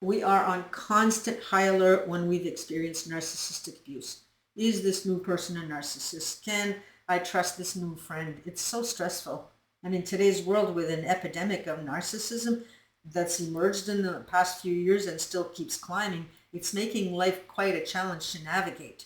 We are on constant high alert when we've experienced narcissistic abuse. Is this new person a narcissist? Can I trust this new friend? It's so stressful. And in today's world, with an epidemic of narcissism that's emerged in the past few years and still keeps climbing, it's making life quite a challenge to navigate.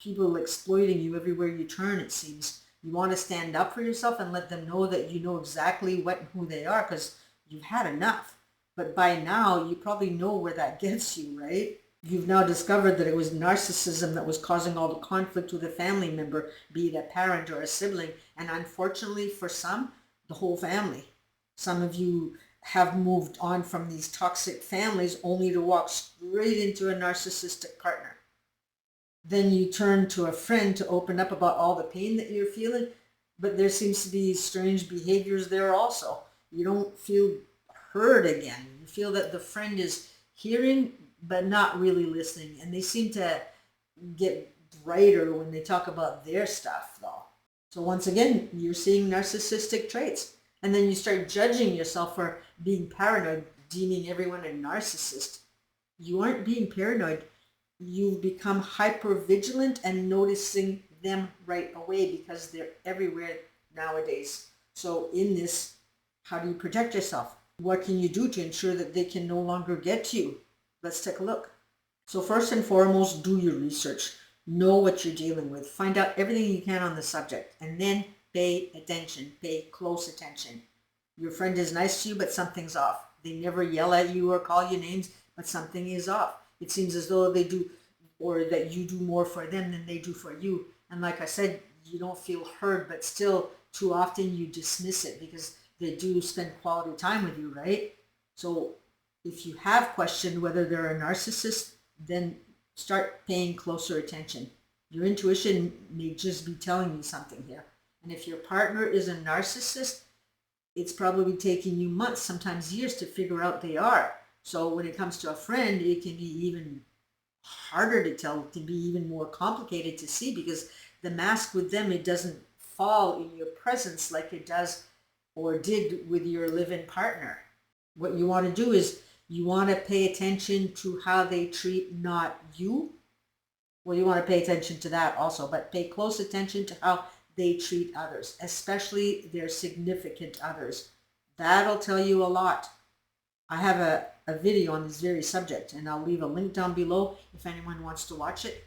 People exploiting you everywhere you turn, it seems. You want to stand up for yourself and let them know that you know exactly what and who they are because you've had enough. But by now, you probably know where that gets you, right? You've now discovered that it was narcissism that was causing all the conflict with a family member, be it a parent or a sibling, and unfortunately for some, the whole family. Some of you have moved on from these toxic families only to walk straight into a narcissistic partner. Then you turn to a friend to open up about all the pain that you're feeling, but there seems to be strange behaviors there also. You don't feel heard again. You feel that the friend is hearing but not really listening, and they seem to get brighter when they talk about their stuff though. So once again, you're seeing narcissistic traits, and then you start judging yourself for being paranoid, deeming everyone a narcissist. You aren't being paranoid. You've become hypervigilant and noticing them right away because they're everywhere nowadays. So in this, how do you protect yourself? What can you do to ensure that they can no longer get to you? Let's take a look. So first and foremost, do your research. Know what you're dealing with. Find out everything you can on the subject, and then pay attention. Pay close attention. Your friend is nice to you, but something's off. They never yell at you or call you names, but something is off. It seems as though they do, or that you do more for them than they do for you. And like I said, you don't feel heard, but still too often you dismiss it because they do spend quality time with you, right? So if you have questioned whether they're a narcissist, then start paying closer attention. Your intuition may just be telling you something here. And if your partner is a narcissist, it's probably taking you months, sometimes years, to figure out they are. So when it comes to a friend, it can be even harder to tell. It can be even more complicated to see because the mask with them, it doesn't fall in your presence like it does or did with your live-in partner. What you want to do is you want to pay attention to how they treat not you. Well, you want to pay attention to that also, but pay close attention to how they treat others, especially their significant others. That'll tell you a lot. I have a video on this very subject, and I'll leave a link down below if anyone wants to watch it.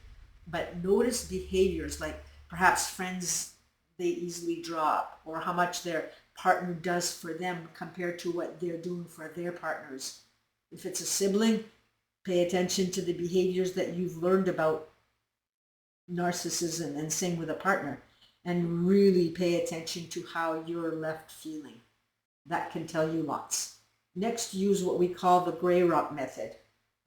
But notice behaviors like perhaps friends they easily drop, or how much their partner does for them compared to what they're doing for their partners. If it's a sibling, pay attention to the behaviors that you've learned about narcissism, and same with a partner. And really pay attention to how you're left feeling. That can tell you lots. Next, use what we call the gray rock method.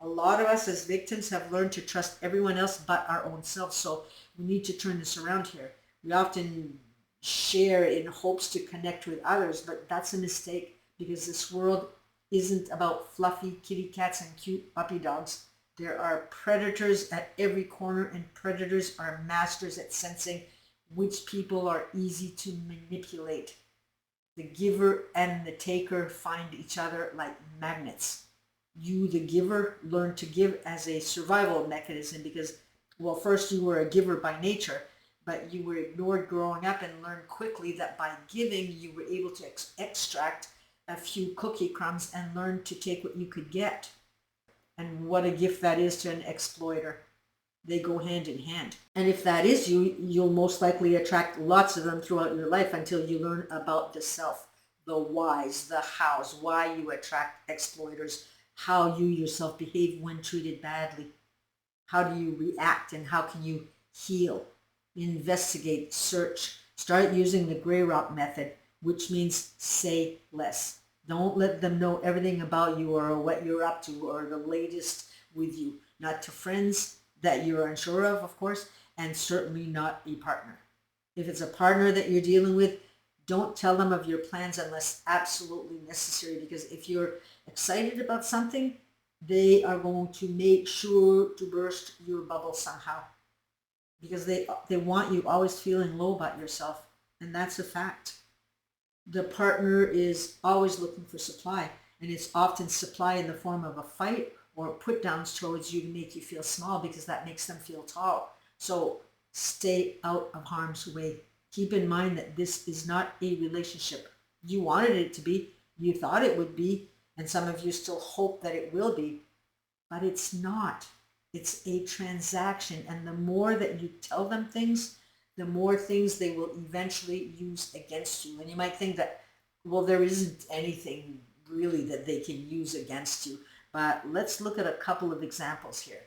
A lot of us as victims have learned to trust everyone else but our own selves, so we need to turn this around here. We often share in hopes to connect with others, but that's a mistake because this world isn't about fluffy kitty cats and cute puppy dogs. There are predators at every corner, and predators are masters at sensing which people are easy to manipulate. The giver and the taker find each other like magnets. You, the giver, learn to give as a survival mechanism because, well, first you were a giver by nature, but you were ignored growing up and learned quickly that by giving you were able to extract a few cookie crumbs and learn to take what you could get. And what a gift that is to an exploiter. They go hand in hand. And if that is you, you'll most likely attract lots of them throughout your life until you learn about the self, the whys, the hows, why you attract exploiters, how you yourself behave when treated badly. How do you react and how can you heal? Investigate, search. Start using the gray rock method, which means say less. Don't let them know everything about you or what you're up to or the latest with you. Not to friends that you're unsure of course, and certainly not a partner. If it's a partner that you're dealing with, don't tell them of your plans unless absolutely necessary, because if you're excited about something, they are going to make sure to burst your bubble somehow because they want you always feeling low about yourself, and that's a fact. The partner is always looking for supply, and it's often supply in the form of a fight or put downs towards you to make you feel small because that makes them feel tall. So stay out of harm's way. Keep in mind that this is not a relationship. You wanted it to be, you thought it would be, and some of you still hope that it will be, but it's not. It's a transaction, and the more that you tell them things, the more things they will eventually use against you. And you might think that, well, there isn't anything really that they can use against you. But let's look at a couple of examples here.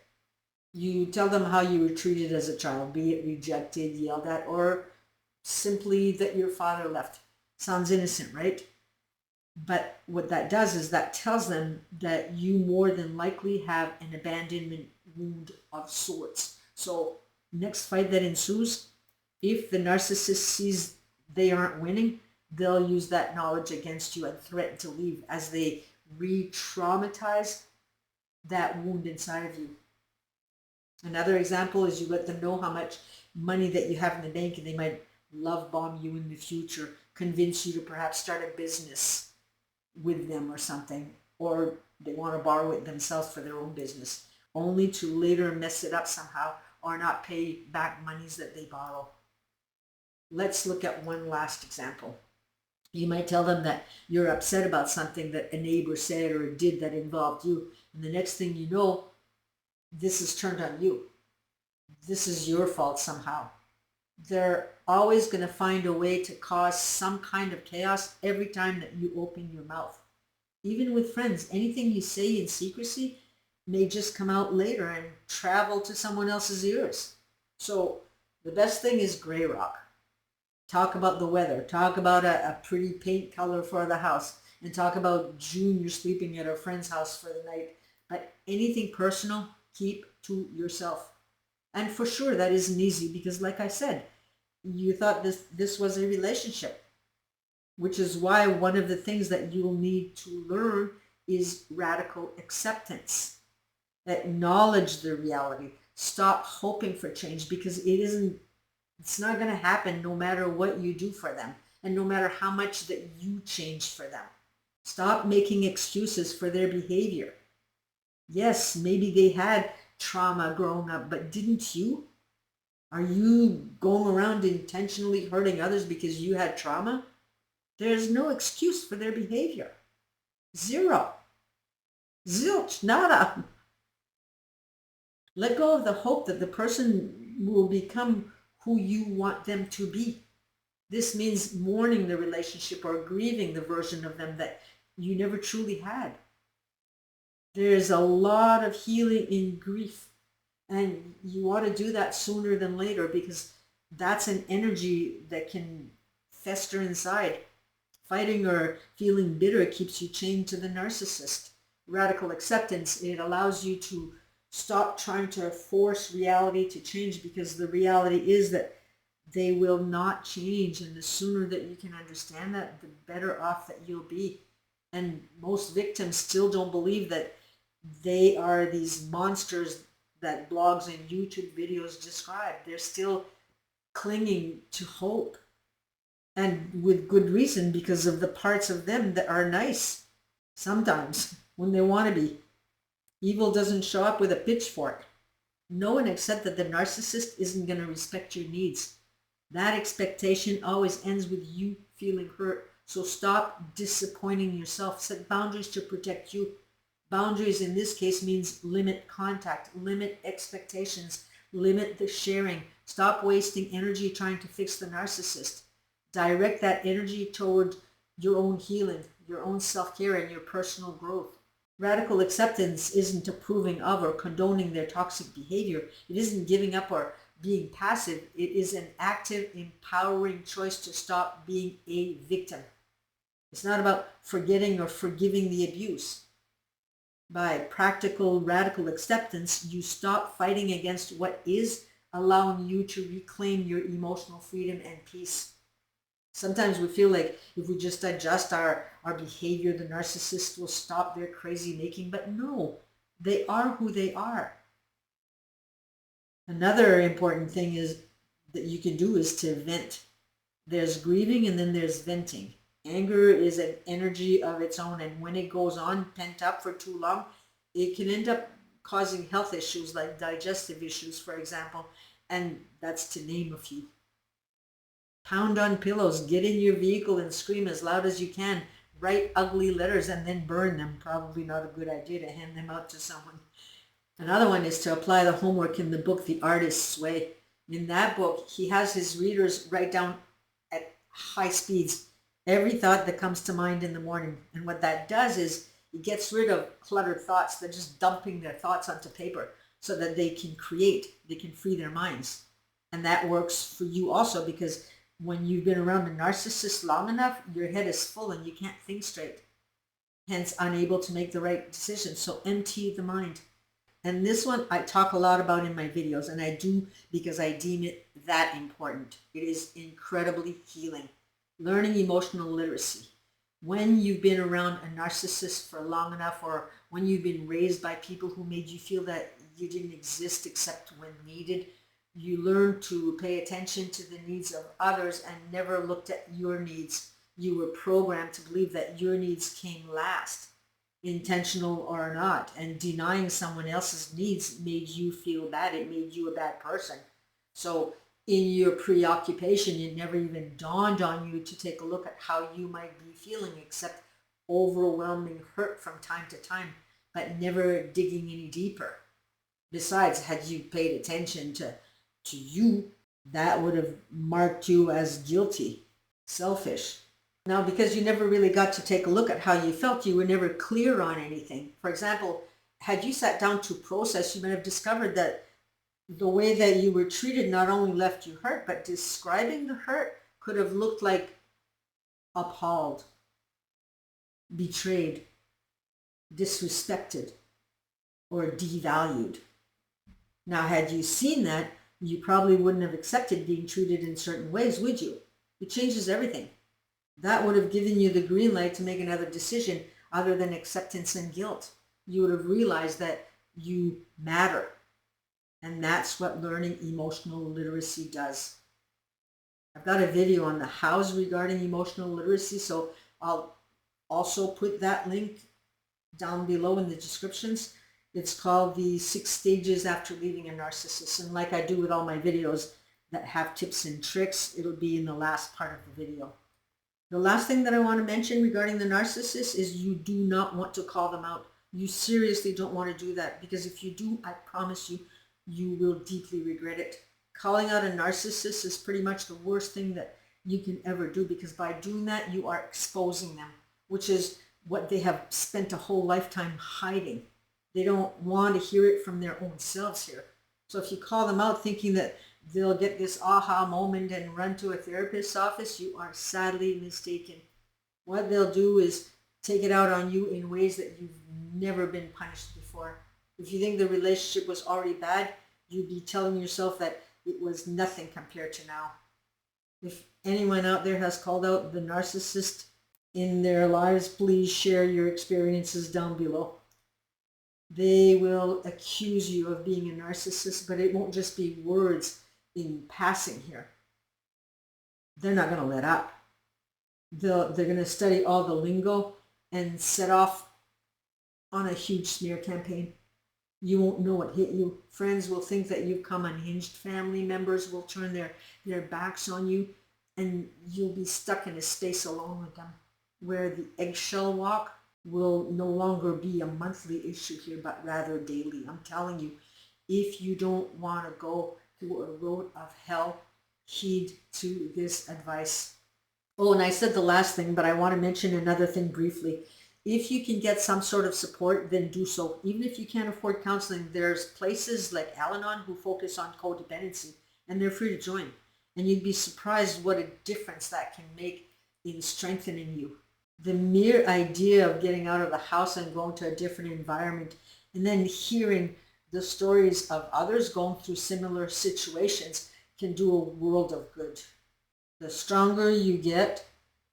You tell them how you were treated as a child, be it rejected, yelled at, or simply that your father left. Sounds innocent, right? But what that does is that tells them that you more than likely have an abandonment wound of sorts. So next fight that ensues, if the narcissist sees they aren't winning, they'll use that knowledge against you and threaten to leave as they re-traumatize that wound inside of you. Another example is you let them know how much money that you have in the bank, and they might love bomb you in the future, convince you to perhaps start a business with them or something, or they want to borrow it themselves for their own business, only to later mess it up somehow or not pay back monies that they borrow. Let's look at one last example. You might tell them that you're upset about something that a neighbor said or did that involved you, and the next thing you know, this is turned on you. This is your fault somehow. They're always going to find a way to cause some kind of chaos every time that you open your mouth. Even with friends, anything you say in secrecy may just come out later and travel to someone else's ears. So the best thing is gray rock. Talk about the weather. Talk about a pretty paint color for the house. And talk about June, you're sleeping at a friend's house for the night. But anything personal, keep to yourself. And for sure, that isn't easy because, like I said, you thought this was a relationship, which is why one of the things that you'll need to learn is radical acceptance. Acknowledge the reality. Stop hoping for change because it's not going to happen no matter what you do for them and no matter how much that you change for them. Stop making excuses for their behavior. Yes, maybe they had trauma growing up, but didn't you? Are you going around intentionally hurting others because you had trauma? There's no excuse for their behavior. Zero. Zilch. Nada. Let go of the hope that the person will become who you want them to be. This means mourning the relationship or grieving the version of them that you never truly had. There's a lot of healing in grief, and you want to do that sooner than later because that's an energy that can fester inside. Fighting or feeling bitter keeps you chained to the narcissist. Radical acceptance, it allows you to stop trying to force reality to change because the reality is that they will not change, and the sooner that you can understand that, the better off that you'll be. And most victims still don't believe that they are these monsters that blogs and YouTube videos describe. They're still clinging to hope, and with good reason, because of the parts of them that are nice sometimes when they want to be. Evil doesn't show up with a pitchfork. Know and accept that the narcissist isn't going to respect your needs. That expectation always ends with you feeling hurt. So stop disappointing yourself. Set boundaries to protect you. Boundaries in this case means limit contact, limit expectations, limit the sharing. Stop wasting energy trying to fix the narcissist. Direct that energy toward your own healing, your own self-care, and your personal growth. Radical acceptance isn't approving of or condoning their toxic behavior. It isn't giving up or being passive. It is an active, empowering choice to stop being a victim. It's not about forgetting or forgiving the abuse. By practical, radical acceptance, you stop fighting against what is, allowing you to reclaim your emotional freedom and peace. Sometimes we feel like if we just adjust our behavior, the narcissist will stop their crazy making, but no, they are who they are. Another important thing is that you can do is to vent. There's grieving and then there's venting. Anger is an energy of its own, and when it goes on pent up for too long, it can end up causing health issues like digestive issues, for example, and that's to name a few. Pound on pillows, get in your vehicle and scream as loud as you can, write ugly letters and then burn them. Probably not a good idea to hand them out to someone. Another one is to apply the homework in the book, The Artist's Way. In that book, he has his readers write down at high speeds every thought that comes to mind in the morning. And what that does is it gets rid of cluttered thoughts. They're just dumping their thoughts onto paper so that they can create, they can free their minds. And that works for you also, because when you've been around a narcissist long enough, your head is full and you can't think straight, hence unable to make the right decision. So empty the mind. And this one I talk a lot about in my videos, and I do because I deem it that important. It is incredibly healing. Learning emotional literacy. When you've been around a narcissist for long enough, or when you've been raised by people who made you feel that you didn't exist except when needed, you learn to pay attention to the needs of others and never looked at your needs. You were programmed to believe that your needs came last, intentional or not, and denying someone else's needs made you feel bad. It made you a bad person. So in your preoccupation, it never even dawned on you to take a look at how you might be feeling, except overwhelming hurt from time to time, but never digging any deeper. Besides, had you paid attention to you, that would have marked you as guilty, selfish. Now, because you never really got to take a look at how you felt, you were never clear on anything. For example, had you sat down to process, you might have discovered that the way that you were treated not only left you hurt, but describing the hurt could have looked like appalled, betrayed, disrespected, or devalued. Now, had you seen that, you probably wouldn't have accepted being treated in certain ways, would you? It changes everything. That would have given you the green light to make another decision other than acceptance and guilt. You would have realized that you matter. And that's what learning emotional literacy does. I've got a video on the hows regarding emotional literacy, so I'll also put that link down below in the descriptions. It's called the 6 Stages After Leaving a Narcissist. And like I do with all my videos that have tips and tricks, it'll be in the last part of the video. The last thing that I want to mention regarding the narcissist is you do not want to call them out. You seriously don't want to do that, because if you do, I promise you, you will deeply regret it. Calling out a narcissist is pretty much the worst thing that you can ever do, because by doing that, you are exposing them, which is what they have spent a whole lifetime hiding. They don't want to hear it from their own selves here. So if you call them out thinking that they'll get this aha moment and run to a therapist's office, you are sadly mistaken. What they'll do is take it out on you in ways that you've never been punished before. If you think the relationship was already bad, you'd be telling yourself that it was nothing compared to now. If anyone out there has called out the narcissist in their lives, please share your experiences down below. They will accuse you of being a narcissist, but it won't just be words in passing here. They're not going to let up. They're going to study all the lingo and set off on a huge smear campaign. You won't know what hit you. Friends will think that you've come unhinged. Family members will turn their backs on you, and you'll be stuck in a space alone with them, where the eggshell walk will no longer be a monthly issue here, but rather daily. I'm telling you, if you don't want to go through a road of hell, heed to this advice. Oh, and I said the last thing, but I want to mention another thing briefly. If you can get some sort of support, then do so. Even if you can't afford counseling, there's places like Al-Anon who focus on codependency, and they're free to join. And you'd be surprised what a difference that can make in strengthening you. The mere idea of getting out of the house and going to a different environment, and then hearing the stories of others going through similar situations, can do a world of good. The stronger you get,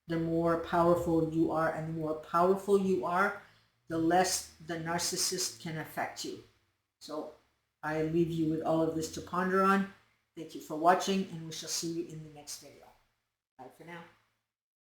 the more powerful you are, and the more powerful you are, the less the narcissist can affect you. So I leave you with all of this to ponder on. Thank you for watching, and we shall see you in the next video. Bye for now.